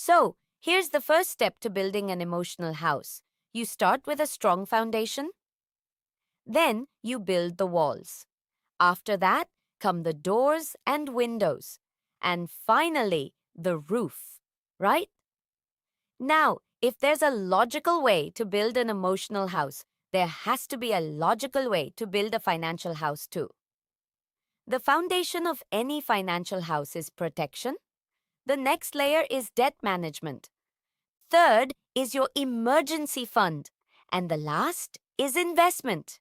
So, here's the first step to building an emotional house. You start with a strong foundation, then you build the walls. After that come the doors and windows, and finally the roof, right? Now, if there's a logical way to build an emotional house, there has to be a logical way to build a financial house too. The foundation of any financial house is protection. The next layer is debt management. Third is your emergency fund. And the last is investment.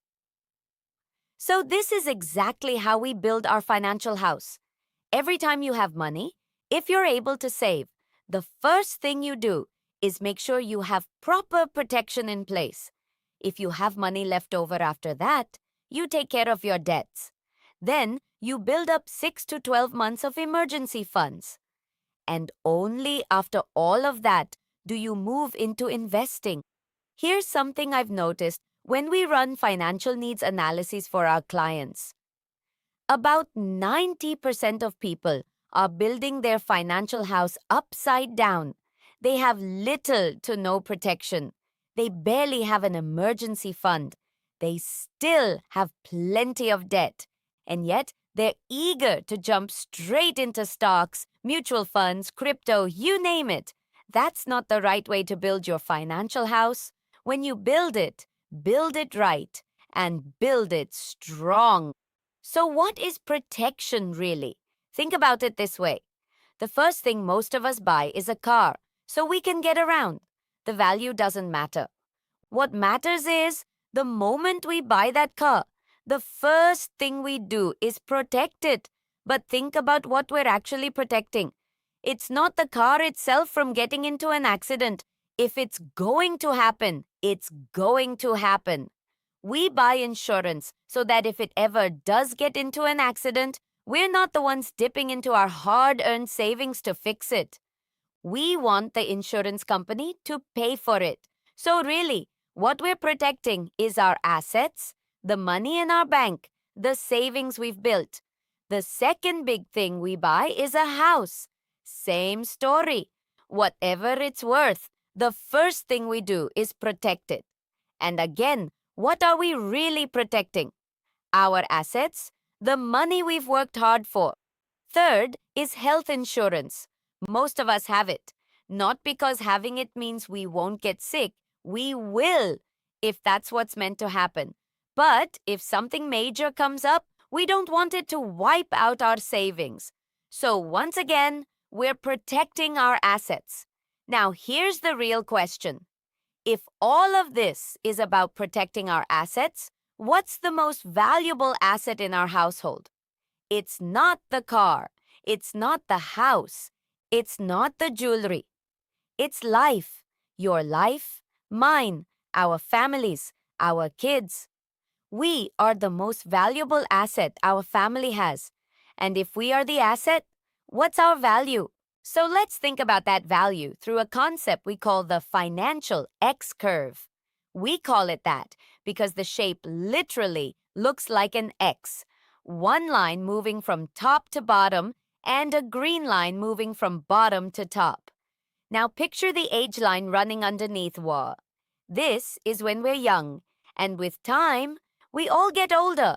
So, this is exactly how we build our financial house. Every time you have money, if you're able to save, the first thing you do is make sure you have proper protection in place. If you have money left over after that, you take care of your debts. Then you build up 6 to 12 months of emergency funds. And only after all of that do you move into investing. Here's something I've noticed when we run financial needs analyses for our clients. About 90% of people are building their financial house upside down. They have little to no protection. They barely have an emergency fund. They still have plenty of debt. And yet, they're eager to jump straight into stocks, mutual funds, crypto, you name it. That's not the right way to build your financial house. When you build it right, and build it strong. So, what is protection really? Think about it this way. The first thing most of us buy is a car, so we can get around. The value doesn't matter. What matters is the moment we buy that car, the first thing we do is protect it. But think about what we're actually protecting. It's not the car itself from getting into an accident. If it's going to happen, it's going to happen. We buy insurance so that if it ever does get into an accident, we're not the ones dipping into our hard-earned savings to fix it. We want the insurance company to pay for it. So really, what we're protecting is our assets, the money in our bank, the savings we've built. The second big thing we buy is a house. Same story. Whatever it's worth, the first thing we do is protect it. And again, what are we really protecting? Our assets, the money we've worked hard for. Third is health insurance. Most of us have it. Not because having it means we won't get sick. We will, if that's what's meant to happen. But if something major comes up, we don't want it to wipe out our savings. So once again, we're protecting our assets. Now here's the real question. If all of this is about protecting our assets, what's the most valuable asset in our household? It's not the car. It's not the house. It's not the jewelry. It's life. Your life, mine, our families, our kids. We are the most valuable asset our family has. And if we are the asset, what's our value? So let's think about that value through a concept we call the financial X-curve. We call it that because the shape literally looks like an X. One line moving from top to bottom and a green line moving from bottom to top. Now picture the age line running underneath war. This is when we're young, and with time, we all get older.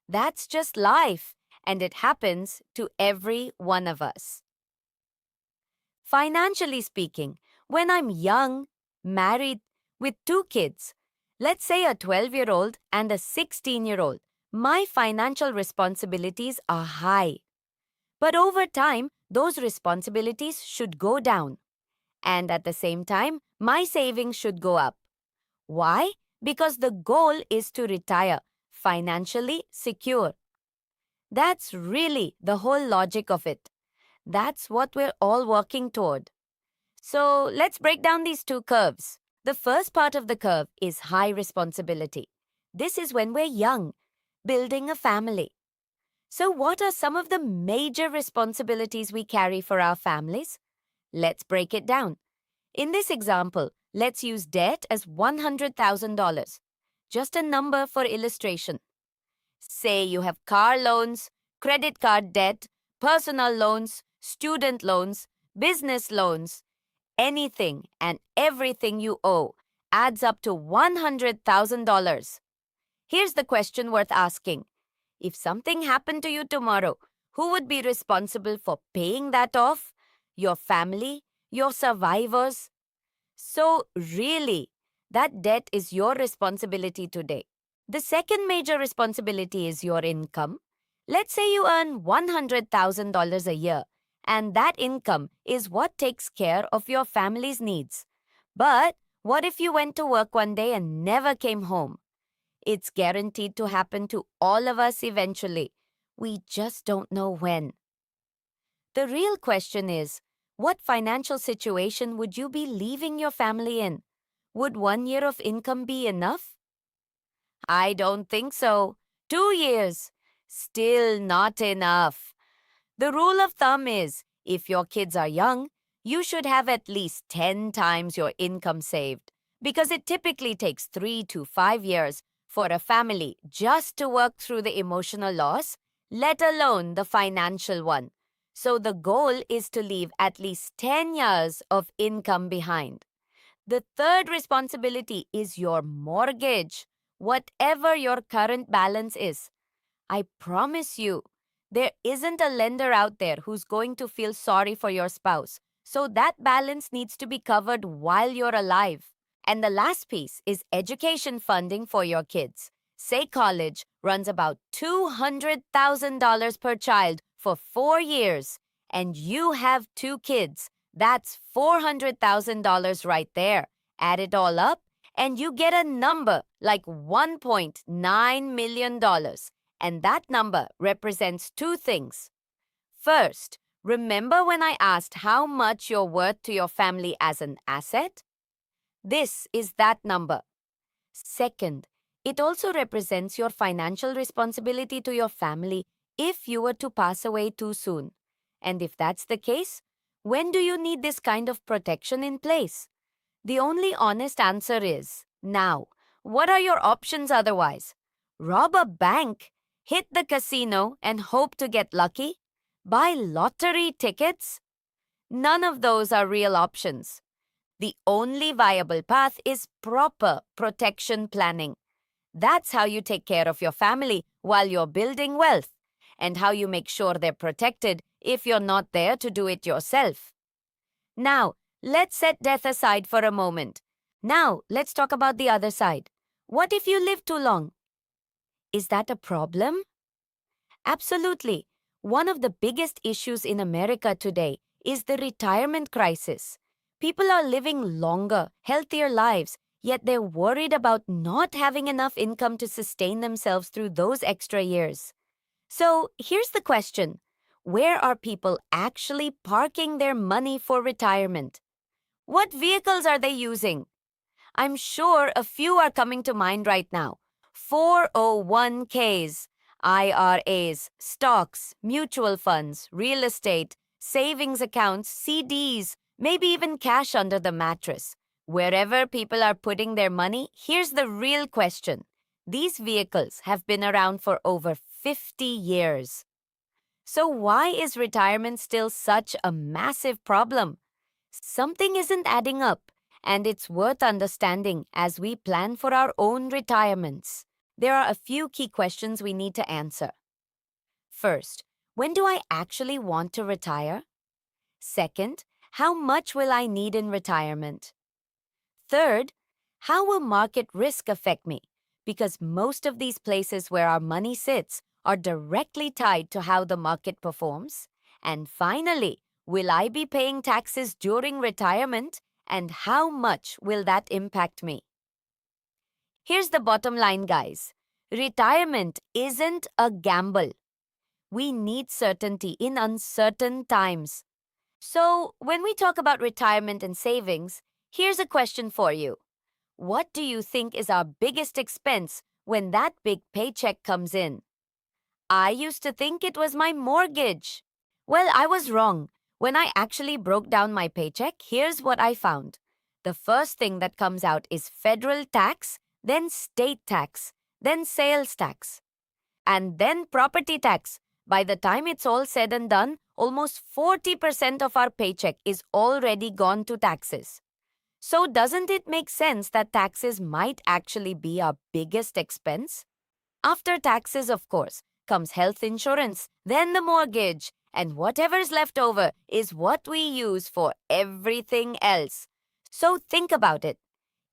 That's just life, and it happens to every one of us. Financially speaking, when I'm young, married, with 2 kids, let's say a 12-year-old and a 16-year-old, my financial responsibilities are high. But over time, those responsibilities should go down. And at the same time, my savings should go up. Why? Because the goal is to retire financially secure. That's really the whole logic of it. That's what we're all working toward. So let's break down these 2 curves. The first part of the curve is high responsibility. This is when we're young, building a family. So what are some of the major responsibilities we carry for our families? Let's break it down. In this example, let's use debt as $100,000. Just a number for illustration. Say you have car loans, credit card debt, personal loans, student loans, business loans. anything and everything you owe adds up to $100,000. Here's the question worth asking. If something happened to you tomorrow, who would be responsible for paying that off? Your family? Your survivors? So, really, that debt is your responsibility today. The second major responsibility is your income. Let's say you earn $100,000 a year, and that income is what takes care of your family's needs. But what if you went to work one day and never came home? It's guaranteed to happen to all of us eventually. We just don't know when. The real question is, what financial situation would you be leaving your family in? Would 1 year of income be enough? I don't think so. 2 years. Still not enough. The rule of thumb is, if your kids are young, you should have at least 10 times your income saved, because it typically takes 3 to 5 years for a family just to work through the emotional loss, let alone the financial one. So the goal is to leave at least 10 years of income behind. The third responsibility is your mortgage, whatever your current balance is. I promise you, there isn't a lender out there who's going to feel sorry for your spouse. So that balance needs to be covered while you're alive. And the last piece is education funding for your kids. Say college runs about $200,000 per child for 4 years, and you have 2 kids. That's $400,000 right there. Add it all up, and you get a number like $1.9 million. And that number represents 2 things. First, remember when I asked how much you're worth to your family as an asset? This is that number. Second, it also represents your financial responsibility to your family if you were to pass away too soon. And if that's the case, when do you need this kind of protection in place? The only honest answer is now. What are your options otherwise? Rob a bank? Hit the casino and hope to get lucky? Buy lottery tickets? None of those are real options. The only viable path is proper protection planning. That's how you take care of your family while you're building wealth, and how you make sure they're protected if you're not there to do it yourself. Now, let's set death aside for a moment. Now, let's talk about the other side. What if you live too long? Is that a problem? Absolutely. One of the biggest issues in America today is the retirement crisis. People are living longer, healthier lives, yet they're worried about not having enough income to sustain themselves through those extra years. So here's the question. Where are people actually parking their money for retirement? What vehicles are they using? I'm sure a few are coming to mind right now. 401ks, IRAs, stocks, mutual funds, real estate, savings accounts, CDs, maybe even cash under the mattress. Wherever people are putting their money, here's the real question. These vehicles have been around for over 50 years. So why is retirement still such a massive problem? Something isn't adding up, and it's worth understanding as we plan for our own retirements. There are a few key questions we need to answer. First, when do I actually want to retire? Second, how much will I need in retirement? Third, how will market risk affect me? Because most of these places where our money sits are directly tied to how the market performs. And finally, will I be paying taxes during retirement? And how much will that impact me? Here's the bottom line, guys. Retirement isn't a gamble. We need certainty in uncertain times. So, when we talk about retirement and savings, here's a question for you. What do you think is our biggest expense when that big paycheck comes in? I used to think it was my mortgage. Well, I was wrong. When I actually broke down my paycheck, here's what I found. The first thing that comes out is federal tax, then state tax, then sales tax, and then property tax. By the time it's all said and done, almost 40% of our paycheck is already gone to taxes. So doesn't it make sense that taxes might actually be our biggest expense? After taxes, of course, comes health insurance, then the mortgage, and whatever's left over is what we use for everything else. So think about it.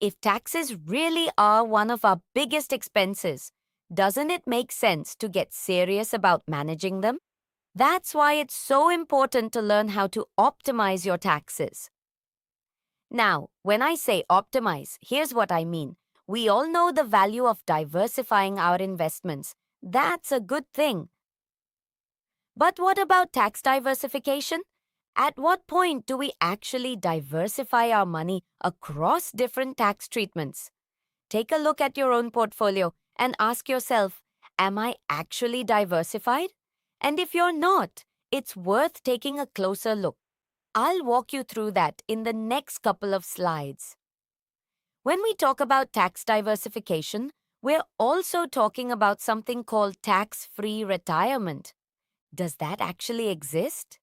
If taxes really are one of our biggest expenses, doesn't it make sense to get serious about managing them? That's why it's so important to learn how to optimize your taxes. Now, when I say optimize, here's what I mean. We all know the value of diversifying our investments. That's a good thing. But what about tax diversification? At what point do we actually diversify our money across different tax treatments? Take a look at your own portfolio and ask yourself, am I actually diversified? And if you're not, it's worth taking a closer look. I'll walk you through that in the next couple of slides. When we talk about tax diversification, we're also talking about something called tax-free retirement. Does that actually exist?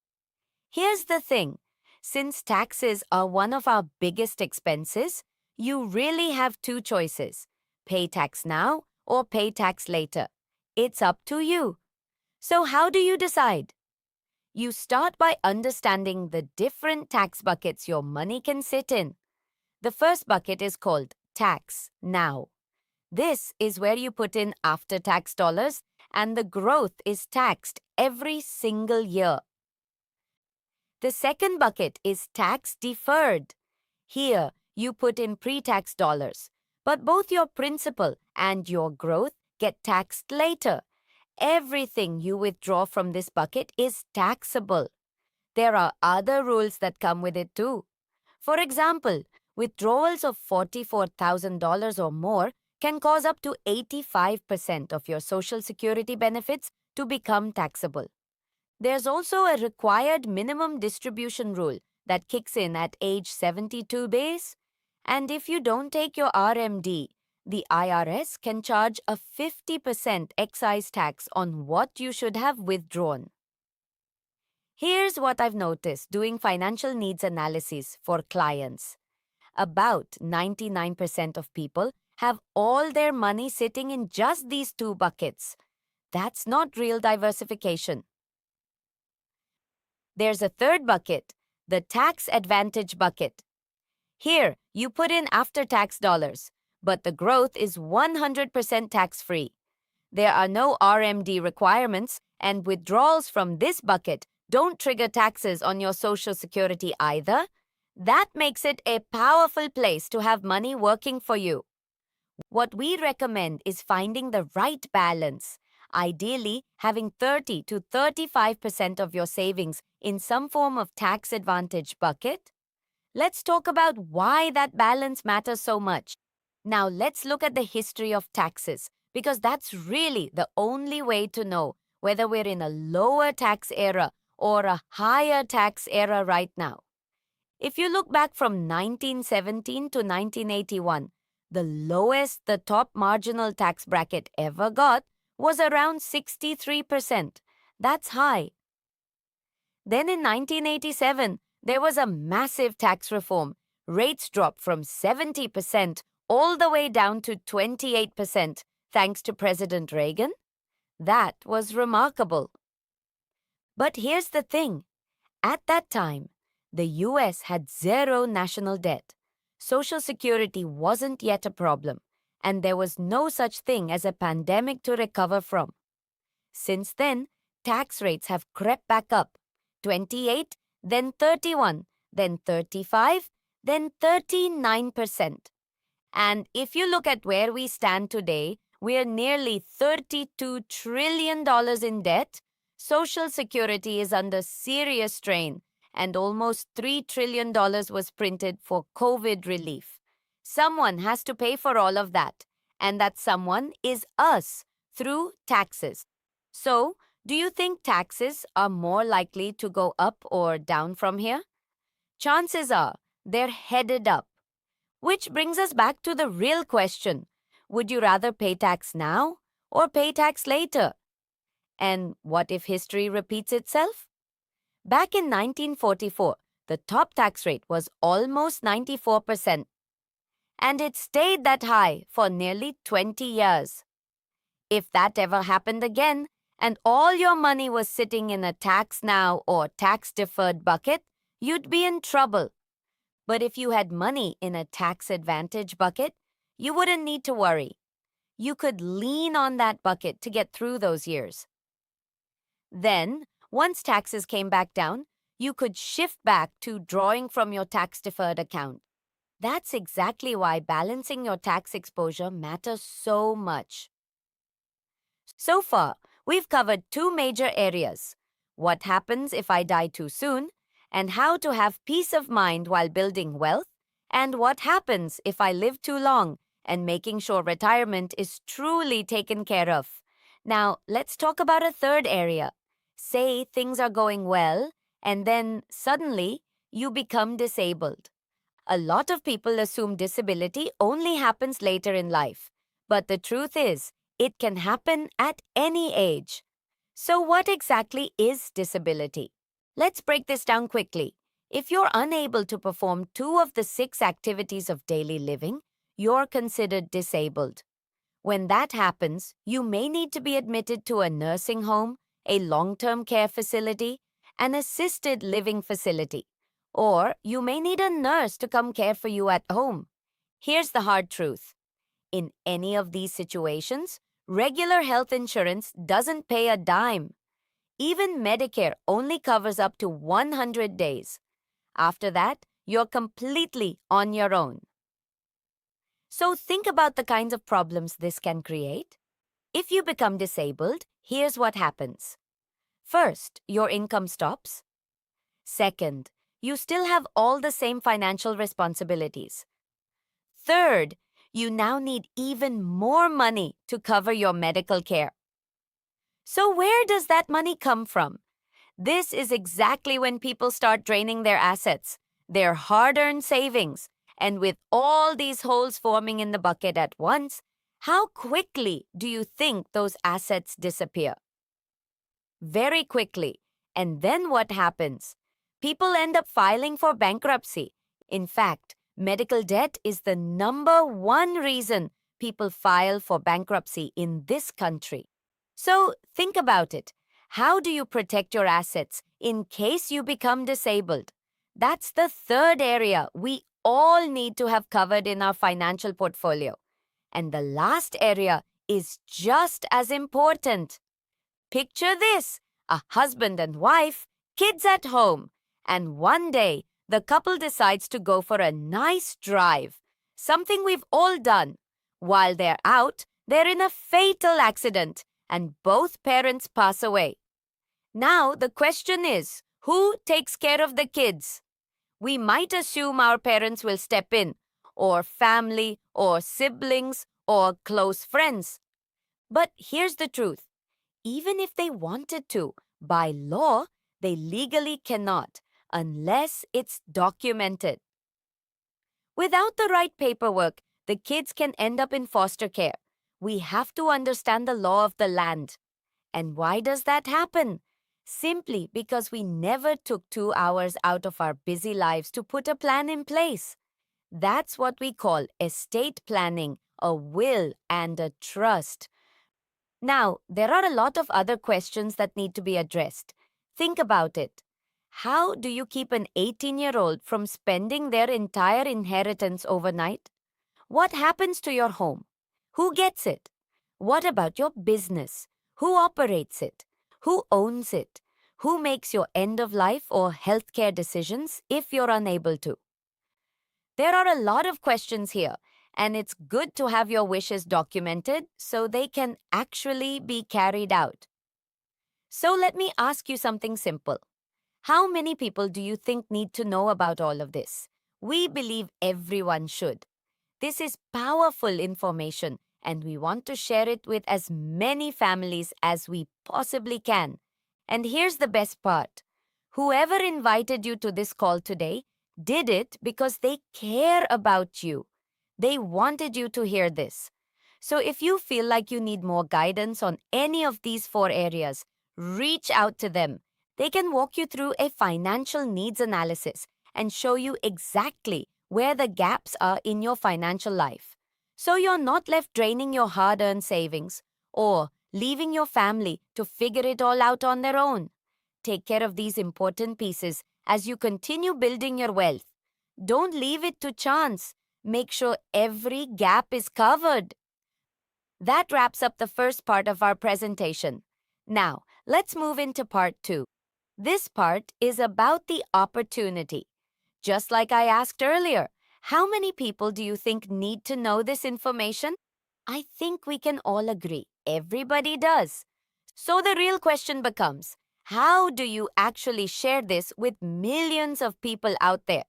Here's the thing. Since taxes are one of our biggest expenses, you really have two choices. Pay tax now or pay tax later. It's up to you. So how do you decide? You start by understanding the different tax buckets your money can sit in. The first bucket is called tax now. This is where you put in after-tax dollars and the growth is taxed every single year. The second bucket is tax deferred. Here, you put in pre-tax dollars, but both your principal and your growth get taxed later. Everything you withdraw from this bucket is taxable. There are other rules that come with it too. For example, withdrawals of $44,000 or more can cause up to 85% of your Social Security benefits to become taxable. There's also a required minimum distribution rule that kicks in at age 72 base. And if you don't take your RMD, the IRS can charge a 50% excise tax on what you should have withdrawn. Here's what I've noticed doing financial needs analysis for clients. About 99% of people have all their money sitting in just these two buckets. That's not real diversification. There's a third bucket, the tax advantage bucket. Here, you put in after-tax dollars, but the growth is 100% tax-free. There are no RMD requirements, and withdrawals from this bucket don't trigger taxes on your Social Security either. That makes it a powerful place to have money working for you. What we recommend is finding the right balance. Ideally, having 30 to 35% of your savings in some form of tax advantage bucket. Let's talk about why that balance matters so much. Now let's look at the history of taxes, because that's really the only way to know whether we're in a lower tax era or a higher tax era right now. If you look back from 1917 to 1981, the lowest the top marginal tax bracket ever got was around 63%. That's high. Then in 1987, there was a massive tax reform. Rates dropped from 70% all the way down to 28% thanks to President Reagan. That was remarkable. But here's the thing. At that time, the US had zero national debt. Social Security wasn't yet a problem, and there was no such thing as a pandemic to recover from. Since then, tax rates have crept back up. 28, then 31, then 35, then 39%. And if you look at where we stand today, we're nearly $32 trillion in debt. Social Security is under serious strain, and almost $3 trillion was printed for COVID relief. Someone has to pay for all of that, and that someone is us through taxes. So, do you think taxes are more likely to go up or down from here? Chances are they're headed up. Which brings us back to the real question. Would you rather pay tax now or pay tax later? And what if history repeats itself? Back in 1944, the top tax rate was almost 94%, and it stayed that high for nearly 20 years. If that ever happened again, and all your money was sitting in a tax now or tax deferred bucket, you'd be in trouble. But if you had money in a tax advantage bucket, you wouldn't need to worry. You could lean on that bucket to get through those years. Then, once taxes came back down, you could shift back to drawing from your tax deferred account. That's exactly why balancing your tax exposure matters so much. So far, we've covered two major areas: what happens if I die too soon, and how to have peace of mind while building wealth, and what happens if I live too long, and making sure retirement is truly taken care of. Now, let's talk about a third area. Say things are going well, and then suddenly you become disabled. A lot of people assume disability only happens later in life. But the truth is, it can happen at any age. So, what exactly is disability? Let's break this down quickly. If you're unable to perform 2 of the 6 activities of daily living, you're considered disabled. When that happens, you may need to be admitted to a nursing home, a long-term care facility, an assisted living facility, or you may need a nurse to come care for you at home. Here's the hard truth. In any of these situations, regular health insurance doesn't pay a dime. Even Medicare only covers up to 100 days. After that, you're completely on your own. So think about the kinds of problems this can create. If you become disabled, here's what happens. First, your income stops. Second, you still have all the same financial responsibilities. Third, you now need even more money to cover your medical care. So where does that money come from? This is exactly when people start draining their assets, their hard-earned savings, and with all these holes forming in the bucket at once, how quickly do you think those assets disappear? Very quickly. And then what happens? People end up filing for bankruptcy. In fact, medical debt is the #1 reason people file for bankruptcy in this country. So think about it. How do you protect your assets in case you become disabled? That's the third area we all need to have covered in our financial portfolio. And the last area is just as important. Picture this: a husband and wife, kids at home, and one day the couple decides to go for a nice drive, something we've all done. While they're out, they're in a fatal accident, and both parents pass away. Now the question is, who takes care of the kids? We might assume our parents will step in, or family, or siblings, or close friends. But here's the truth. Even if they wanted to, by law, they legally cannot, unless it's documented. Without the right paperwork, the kids can end up in foster care. We have to understand the law of the land. And why does that happen? Simply because we never took 2 hours out of our busy lives to put a plan in place. That's what we call estate planning, a will, and a trust. Now, there are a lot of other questions that need to be addressed. Think about it. How do you keep an 18-year-old from spending their entire inheritance overnight? What happens to your home? Who gets it? What about your business? Who operates it? Who owns it? Who makes your end-of-life or healthcare decisions if you're unable to? There are a lot of questions here, and it's good to have your wishes documented so they can actually be carried out. So let me ask you something simple. How many people do you think need to know about all of this? We believe everyone should. This is powerful information, and we want to share it with as many families as we possibly can. And here's the best part. Whoever invited you to this call today did it because they care about you. They wanted you to hear this. So if you feel like you need more guidance on any of these 4 areas, reach out to them. They can walk you through a financial needs analysis and show you exactly where the gaps are in your financial life. So you're not left draining your hard earned savings or leaving your family to figure it all out on their own. Take care of these important pieces as you continue building your wealth. Don't leave it to chance. Make sure every gap is covered. That wraps up the first part of our presentation. Now, let's move into part 2. This part is about the opportunity. Just like I asked earlier, how many people do you think need to know this information? I think we can all agree everybody does. So the real question becomes, how do you actually share this with millions of people out there?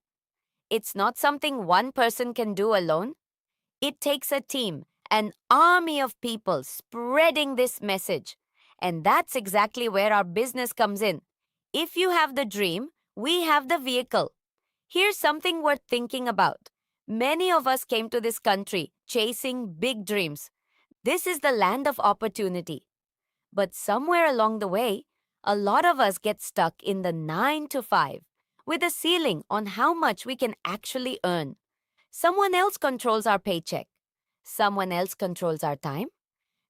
It's not something one person can do alone. It takes a team, an army of people spreading this message. And that's exactly where our business comes in. If you have the dream, we have the vehicle. Here's something worth thinking about. Many of us came to this country chasing big dreams. This is the land of opportunity. But somewhere along the way, a lot of us get stuck in the 9 to 5 with a ceiling on how much we can actually earn. Someone else controls our paycheck. Someone else controls our time.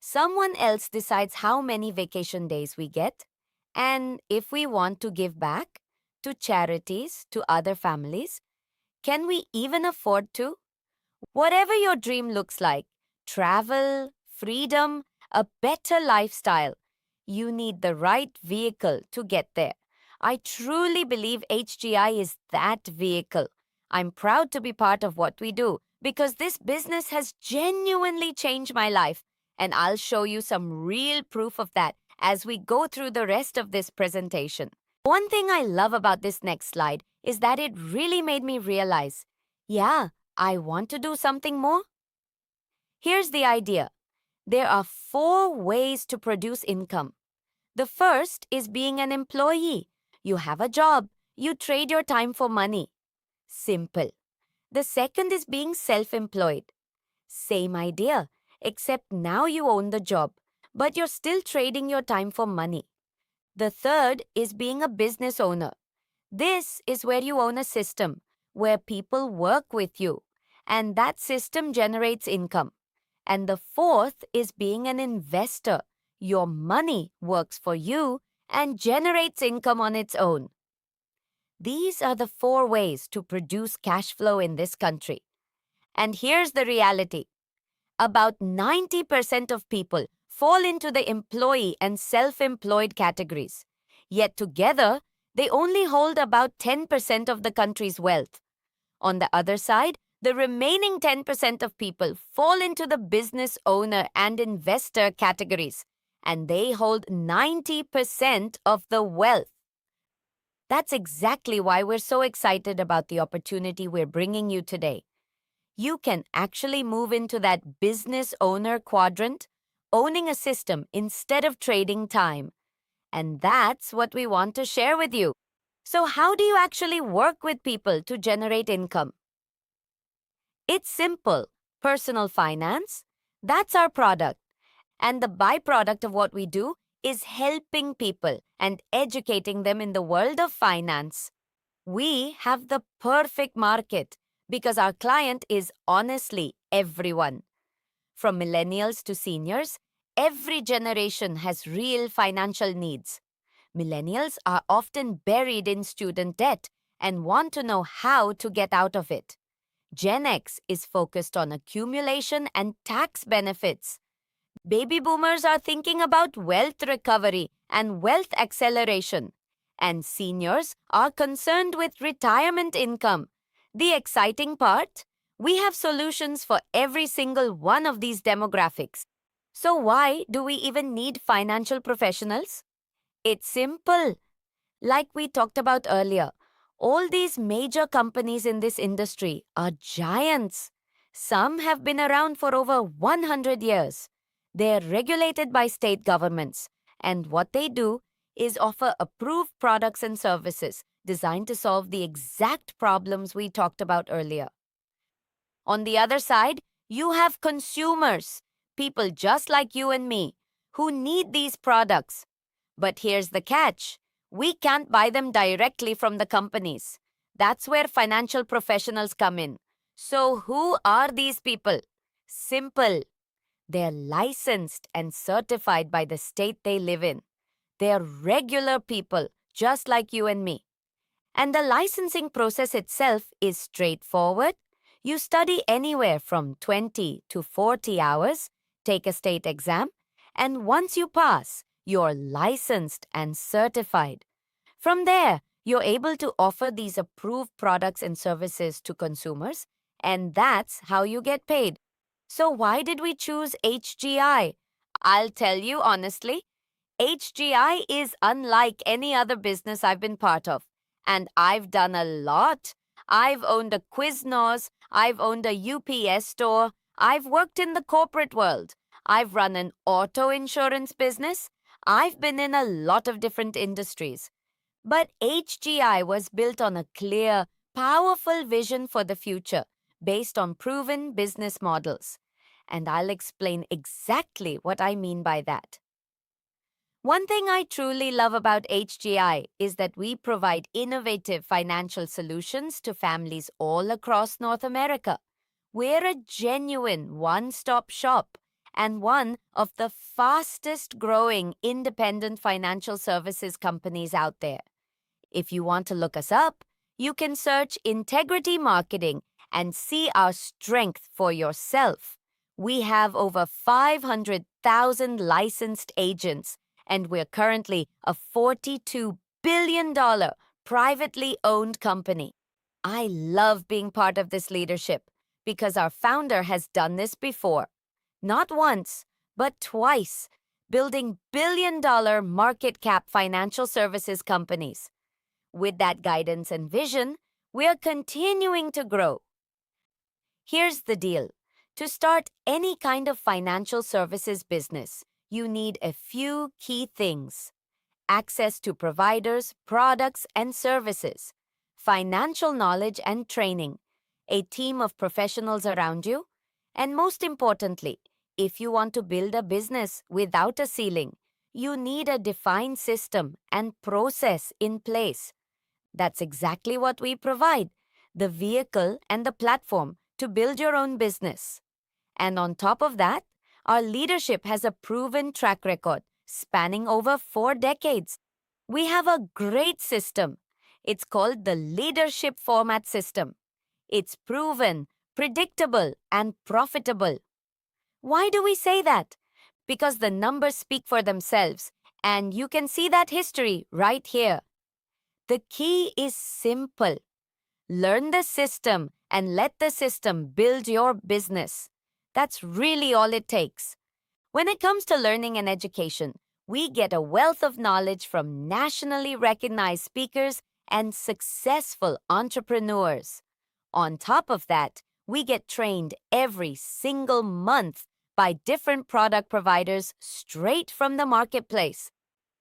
Someone else decides how many vacation days we get. And if we want to give back to charities, to other families, can we even afford to? Whatever your dream looks like, travel, freedom, a better lifestyle, you need the right vehicle to get there. I truly believe HGI is that vehicle. I'm proud to be part of what we do because this business has genuinely changed my life, and I'll show you some real proof of that as we go through the rest of this presentation. One thing I love about this next slide is that it really made me realize, yeah, I want to do something more. Here's the idea. There are 4 ways to produce income. The first is being an employee. You have a job. You trade your time for money. Simple. The second is being self-employed. Same idea, except now you own the job, but you're still trading your time for money. The third is being a business owner. This is where you own a system, where people work with you, and that system generates income. And the fourth is being an investor. Your money works for you and generates income on its own. These are the 4 ways to produce cash flow in this country. And here's the reality. About 90% of people fall into the employee and self-employed categories. Yet together, they only hold about 10% of the country's wealth. On the other side, the remaining 10% of people fall into the business owner and investor categories, and they hold 90% of the wealth. That's exactly why we're so excited about the opportunity we're bringing you today. You can actually move into that business owner quadrant, owning a system instead of trading time. And that's what we want to share with you. So how do you actually work with people to generate income? It's simple. Personal finance, that's our product. And the byproduct of what we do is helping people and educating them in the world of finance. We have the perfect market because our client is honestly everyone. From millennials to seniors, every generation has real financial needs. Millennials are often buried in student debt and want to know how to get out of it. Gen X is focused on accumulation and tax benefits. Baby boomers are thinking about wealth recovery and wealth acceleration. And seniors are concerned with retirement income. The exciting part? We have solutions for every single one of these demographics. So why do we even need financial professionals? It's simple. Like we talked about earlier, all these major companies in this industry are giants. Some have been around for over 100 years. They're regulated by state governments, and what they do is offer approved products and services designed to solve the exact problems we talked about earlier. On the other side, you have consumers, people just like you and me, who need these products. But here's the catch. We can't buy them directly from the companies. That's where financial professionals come in. So, who are these people? Simple. They're licensed and certified by the state they live in. They're regular people, just like you and me. And the licensing process itself is straightforward. You study anywhere from 20 to 40 hours, take a state exam, and once you pass, you're licensed and certified. From there, you're able to offer these approved products and services to consumers, and that's how you get paid. So, why did we choose HGI? I'll tell you honestly, HGI is unlike any other business I've been part of. And I've done a lot. I've owned a Quiznos, I've owned a UPS store, I've worked in the corporate world, I've run an auto insurance business, I've been in a lot of different industries. But HGI was built on a clear, powerful vision for the future based on proven business models. And I'll explain exactly what I mean by that. One thing I truly love about HGI is that we provide innovative financial solutions to families all across North America. We're a genuine one-stop shop and one of the fastest growing independent financial services companies out there. If you want to look us up, you can search Integrity Marketing and see our strength for yourself. We have over 500,000 licensed agents, and we're currently a $42 billion privately owned company. I love being part of this leadership because our founder has done this before. Not once, but twice, building billion-dollar market cap financial services companies. With that guidance and vision, we're continuing to grow. Here's the deal. To start any kind of financial services business, you need a few key things: access to providers, products, and services, financial knowledge and training, a team of professionals around you, and most importantly, if you want to build a business without a ceiling, you need a defined system and process in place. That's exactly what we provide: the vehicle and the platform to build your own business. And on top of that, our leadership has a proven track record spanning over 4 decades. We have a great system. It's called the Leadership Format System. It's proven, predictable, and profitable. Why do we say that? Because the numbers speak for themselves, and you can see that history right here. The key is simple. Learn the system and let the system build your business. That's really all it takes. When it comes to learning and education, we get a wealth of knowledge from nationally recognized speakers and successful entrepreneurs. On top of that, we get trained every single month by different product providers straight from the marketplace.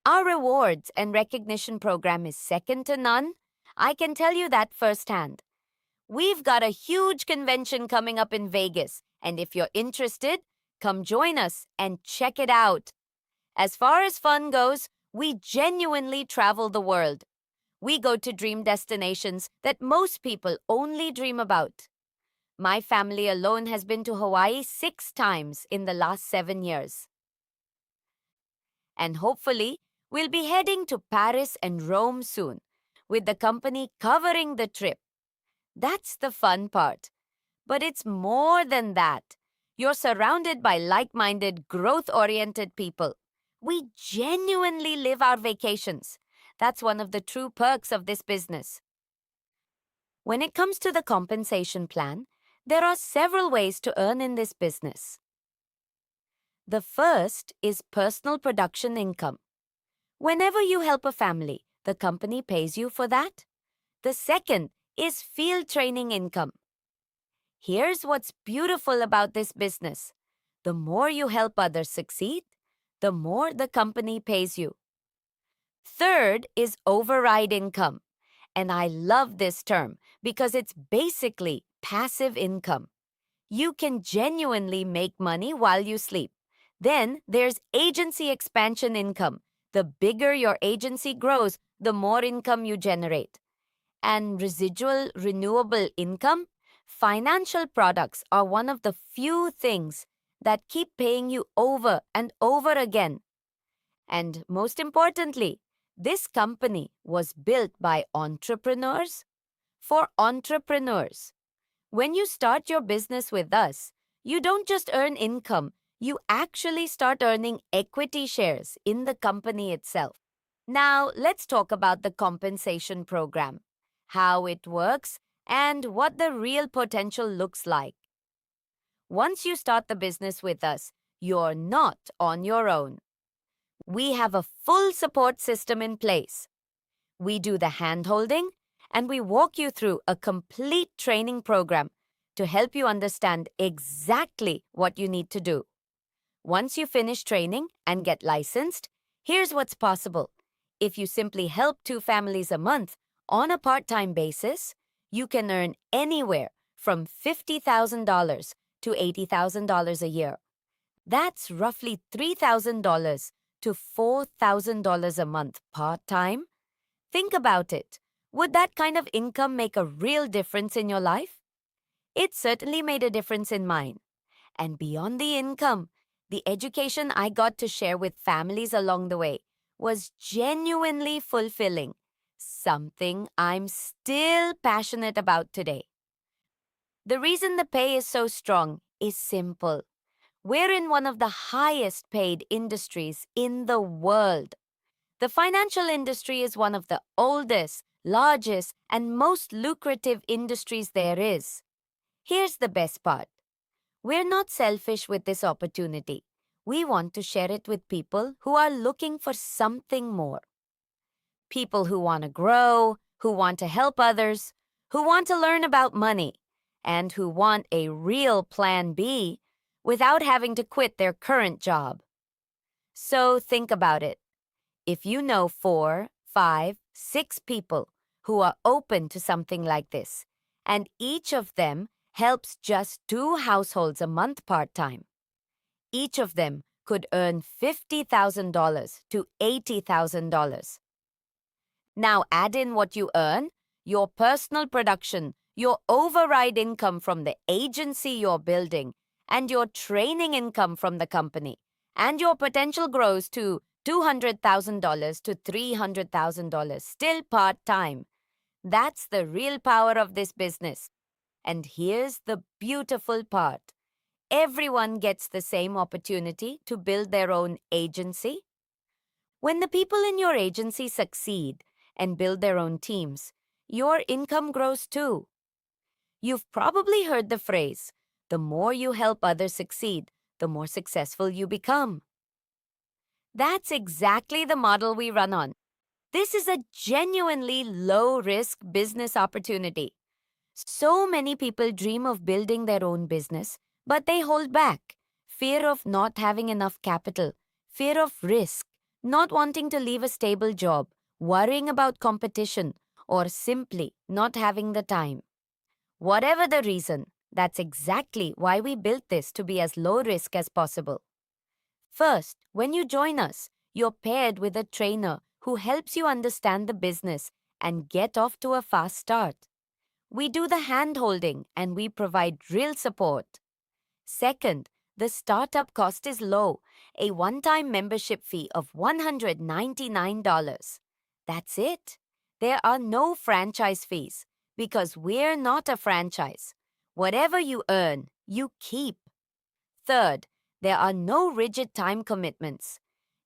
Our rewards and recognition program is second to none. I can tell you that firsthand. We've got a huge convention coming up in Vegas, and if you're interested, come join us and check it out. As far as fun goes, we genuinely travel the world. We go to dream destinations that most people only dream about. My family alone has been to Hawaii 6 times in the last 7 years. And hopefully, we'll be heading to Paris and Rome soon, with the company covering the trip. That's the fun part. But it's more than that. You're surrounded by like-minded, growth-oriented people. We genuinely live our vacations. That's one of the true perks of this business. When it comes to the compensation plan, there are several ways to earn in this business. The first is personal production income. Whenever you help a family, the company pays you for that. The second is field training income. Here's what's beautiful about this business. The more you help others succeed, the more the company pays you. Third is override income. And I love this term because it's basically passive income. You can genuinely make money while you sleep. Then there's agency expansion income. The bigger your agency grows, the more income you generate. And residual renewable income, financial products are one of the few things that keep paying you over and over again. And most importantly, this company was built by entrepreneurs for entrepreneurs. When you start your business with us, you don't just earn income, you actually start earning equity shares in the company itself. Now, let's talk about the compensation program, how it works, and what the real potential looks like. Once you start the business with us, you're not on your own. We have a full support system in place. We do the hand-holding, and we walk you through a complete training program to help you understand exactly what you need to do. Once you finish training and get licensed, here's what's possible. If you simply help 2 families a month on a part-time basis, you can earn anywhere from $50,000 to $80,000 a year. That's roughly $3,000 to $4,000 a month part-time. Think about it. Would that kind of income make a real difference in your life? It certainly made a difference in mine. And beyond the income, the education I got to share with families along the way was genuinely fulfilling, something I'm still passionate about today. The reason the pay is so strong is simple. We're in one of the highest paid industries in the world. The financial industry is one of the oldest, largest, and most lucrative industries there is. Here's the best part. We're not selfish with this opportunity. We want to share it with people who are looking for something more. People who want to grow, who want to help others, who want to learn about money, and who want a real plan B without having to quit their current job. So think about it. If you know 4, 5, 6 people who are open to something like this, and each of them helps just 2 households a month part-time, each of them could earn $50,000 to $80,000. Now add in what you earn, your personal production, your override income from the agency you're building, and your training income from the company, and your potential grows to $200,000 to $300,000, still part-time. That's the real power of this business. And here's the beautiful part. Everyone gets the same opportunity to build their own agency. When the people in your agency succeed and build their own teams, your income grows too. You've probably heard the phrase, the more you help others succeed, the more successful you become. That's exactly the model we run on. This is a genuinely low-risk business opportunity. So many people dream of building their own business, but they hold back. Fear of not having enough capital, fear of risk, not wanting to leave a stable job, worrying about competition, or simply not having the time. Whatever the reason, that's exactly why we built this to be as low risk as possible. First, when you join us, you're paired with a trainer who helps you understand the business and get off to a fast start. We do the hand-holding and we provide real support. Second, the startup cost is low, a one-time membership fee of $199. That's it. There are no franchise fees because we're not a franchise. Whatever you earn, you keep. Third, there are no rigid time commitments.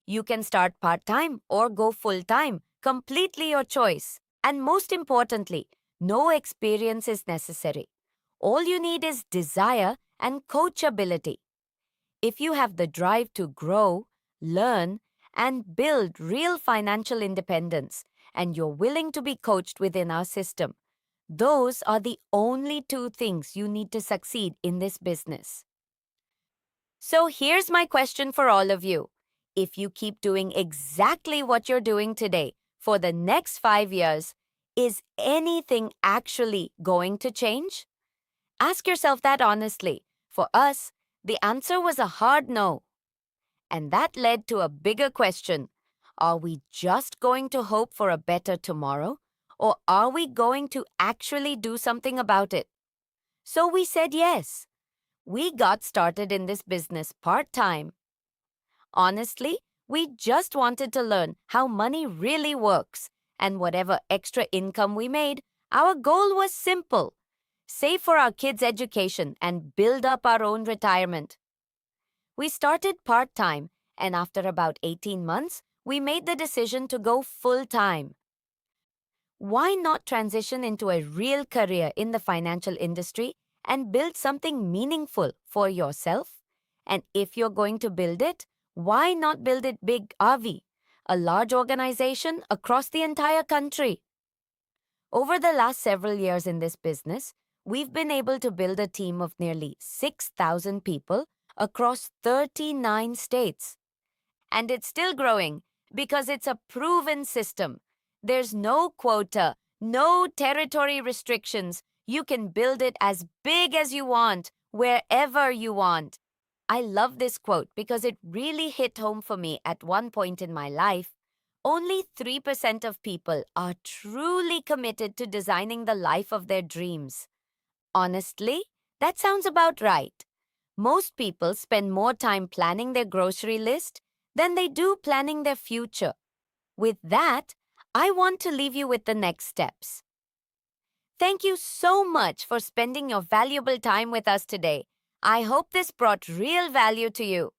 You can start part-time or go full-time, completely your choice. And most importantly, no experience is necessary. All you need is desire and coachability. If you have the drive to grow, learn, and build real financial independence, and you're willing to be coached within our system, those are the only 2 things you need to succeed in this business. So here's my question for all of you. If you keep doing exactly what you're doing today for the next 5 years, is anything actually going to change? Ask yourself that honestly. For us, the answer was a hard no. And that led to a bigger question. Are we just going to hope for a better tomorrow? Or are we going to actually do something about it? So we said yes. We got started in this business part-time. Honestly, we just wanted to learn how money really works. And whatever extra income we made, our goal was simple: save for our kids' education and build up our own retirement. We started part-time, and after about 18 months, we made the decision to go full-time. Why not transition into a real career in the financial industry and build something meaningful for yourself? And if you're going to build it, why not build it big, Avi? A large organization across the entire country. Over the last several years in this business, we've been able to build a team of nearly 6,000 people across 39 states. And it's still growing because it's a proven system. There's no quota, no territory restrictions. You can build it as big as you want, wherever you want. I love this quote because it really hit home for me at one point in my life. Only 3% of people are truly committed to designing the life of their dreams. Honestly, that sounds about right. Most people spend more time planning their grocery list than they do planning their future. With that, I want to leave you with the next steps. Thank you so much for spending your valuable time with us today. I hope this brought real value to you.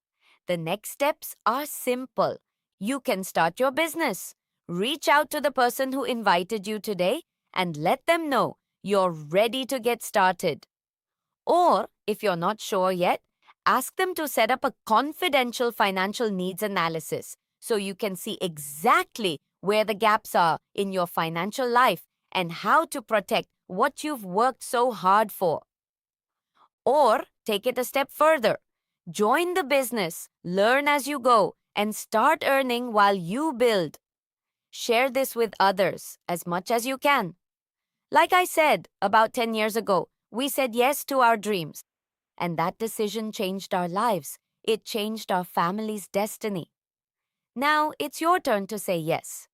The next steps are simple. You can start your business. Reach out to the person who invited you today and let them know you're ready to get started. Or, if you're not sure yet, ask them to set up a confidential financial needs analysis so you can see exactly where the gaps are in your financial life and how to protect what you've worked so hard for. Or take it a step further. Join the business, learn as you go, and start earning while you build. Share this with others as much as you can. Like I said, about 10 years ago, we said yes to our dreams. And that decision changed our lives. It changed our family's destiny. Now it's your turn to say yes.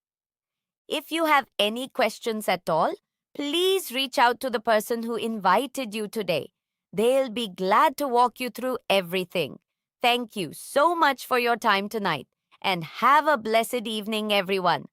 If you have any questions at all, please reach out to the person who invited you today. They'll be glad to walk you through everything. Thank you so much for your time tonight, and have a blessed evening, everyone.